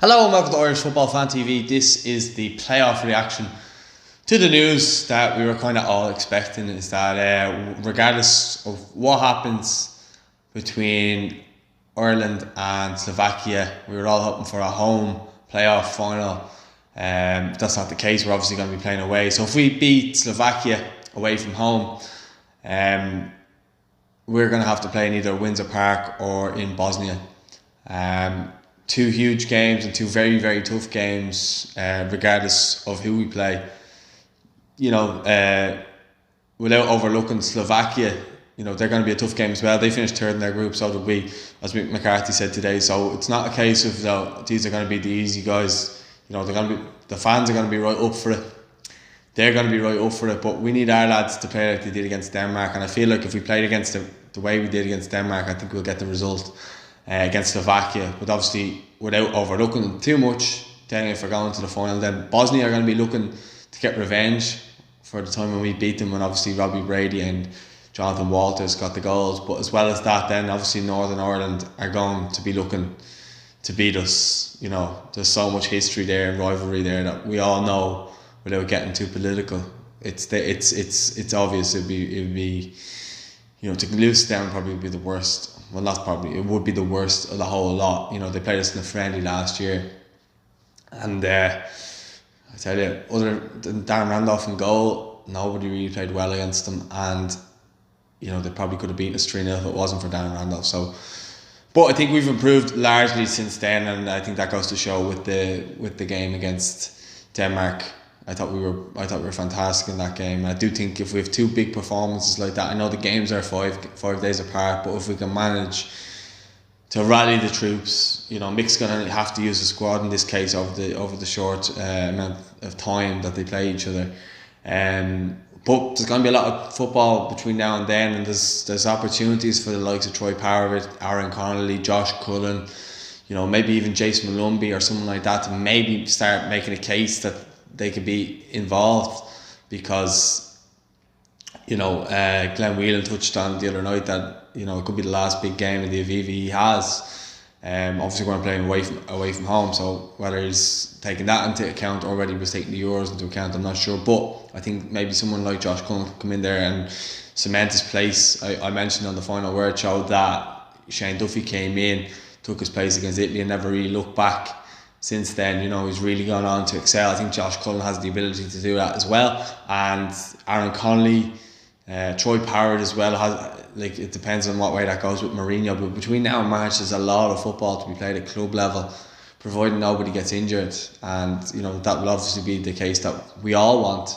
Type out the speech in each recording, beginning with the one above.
Hello and welcome to Irish Football Fan TV. This is the playoff reaction to the news that we were kind of all expecting. Is that regardless of what happens between Ireland and Slovakia, we were all hoping for a home playoff final. That's not the case. We're obviously going to be playing away. So if we beat Slovakia away from home, we're going to have to play in either Windsor Park or in Bosnia. Two huge games and two very, very tough games, regardless of who we play. Without overlooking Slovakia, they're going to be a tough game as well. They finished third in their group, so did we, as Mick McCarthy said today. So it's not a case of these are going to be the easy guys. The fans are going to be right up for it. They're going to be right up for it, but we need our lads to play like they did against Denmark. And I feel like if we played against the way we did against Denmark, I think we'll get the result against Slovakia. But obviously, without overlooking them too much, then if we're going to the final, then Bosnia are going to be looking to get revenge for the time when we beat them, when obviously Robbie Brady and Jonathan Walters got the goals. But as well as that, then obviously Northern Ireland are going to be looking to beat us. There's so much history there and rivalry there that we all know. Without getting too political, it's obvious. It'd be to lose them probably would be the worst. Well, not probably, it would be the worst of the whole lot. They played us in a friendly last year, and I tell you, other than Darren Randolph in goal, nobody really played well against them, and they probably could have beaten us 3-0 if it wasn't for Darren Randolph. But I think we've improved largely since then, and I think that goes to show with the game against Denmark. I thought we were fantastic in that game. I do think if we have two big performances like that, I know the games are five days apart, but if we can manage to rally the troops, Mick's going to have to use the squad in this case over the short amount of time that they play each other. But there's going to be a lot of football between now and then, and there's opportunities for the likes of Troy Parrott, Aaron Connolly, Josh Cullen, maybe even Jason Malumbi or someone like that, to maybe start making a case that they could be involved, because Glenn Whelan touched on the other night that it could be the last big game in the Aviva he has. Obviously we're playing away from home, so whether he's taking that into account or whether he was taking the Euros into account, I'm not sure. But I think maybe someone like Josh Cullen could come in there and cement his place. I mentioned on the Final Word show that Shane Duffy came in, took his place against Italy and never really looked back since then. He's really gone on to excel. I think Josh Cullen has the ability to do that as well, and Aaron Connolly, Troy Parrott as well has. It depends on what way that goes with Mourinho, but between now and March there's a lot of football to be played at club level, providing nobody gets injured. And that will obviously be the case that we all want,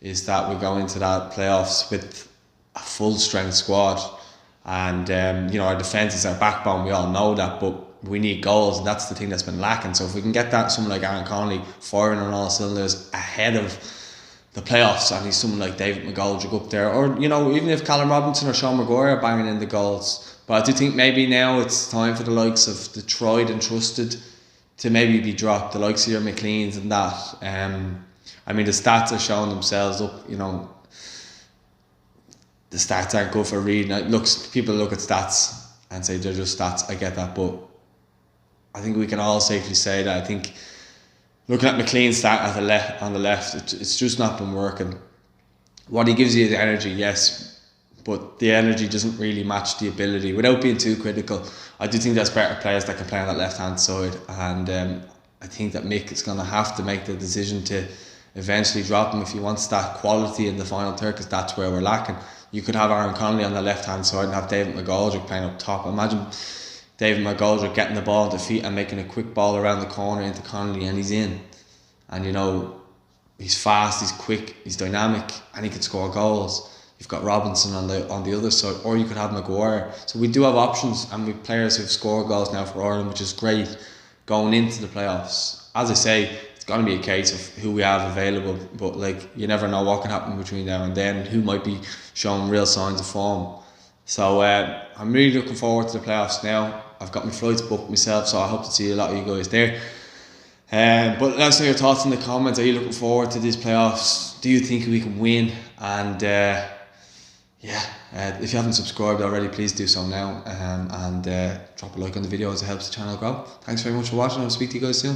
is that we go into that playoffs with a full strength squad, and our defence is our backbone, we all know that, but we need goals, and that's the thing that's been lacking. So if we can get that, someone like Aaron Connolly firing on all cylinders ahead of the playoffs, and he's someone like David McGoldrick up there, or even if Callum Robinson or Sean Maguire are banging in the goals. But I do think maybe now it's time for the likes of the tried and trusted to maybe be dropped, the likes of your McLeans and that. The stats are showing themselves up. The stats aren't good for reading. People look at stats and say they're just stats. I get that, but I think we can all safely say that I think looking at McLean's stat on the left, it's just not been working. What he gives you is energy, yes, but the energy doesn't really match the ability. Without being too critical, I do think there's better players that can play on that left-hand side, and I think that Mick is going to have to make the decision to eventually drop him if he wants that quality in the final third, because that's where we're lacking. You could have Aaron Connolly on the left-hand side and have David McGoldrick playing up top. Imagine David McGoldrick getting the ball at the feet and making a quick ball around the corner into Connolly, and he's in. And he's fast, he's quick, he's dynamic, and he can score goals. You've got Robinson on the other side, or you could have Maguire. So we do have options, and we've players who've scored goals now for Ireland, which is great going into the playoffs. As I say, it's going to be a case of who we have available, but you never know what can happen between now and then, who might be showing real signs of form. So I'm really looking forward to the playoffs now. I've got my flights booked myself, so I hope to see a lot of you guys there. But let us know your thoughts in the comments. Are you looking forward to these playoffs? Do you think we can win? And yeah, if you haven't subscribed already, please do so now, and drop a like on the video as it helps the channel grow. Thanks very much for watching. I'll speak to you guys soon.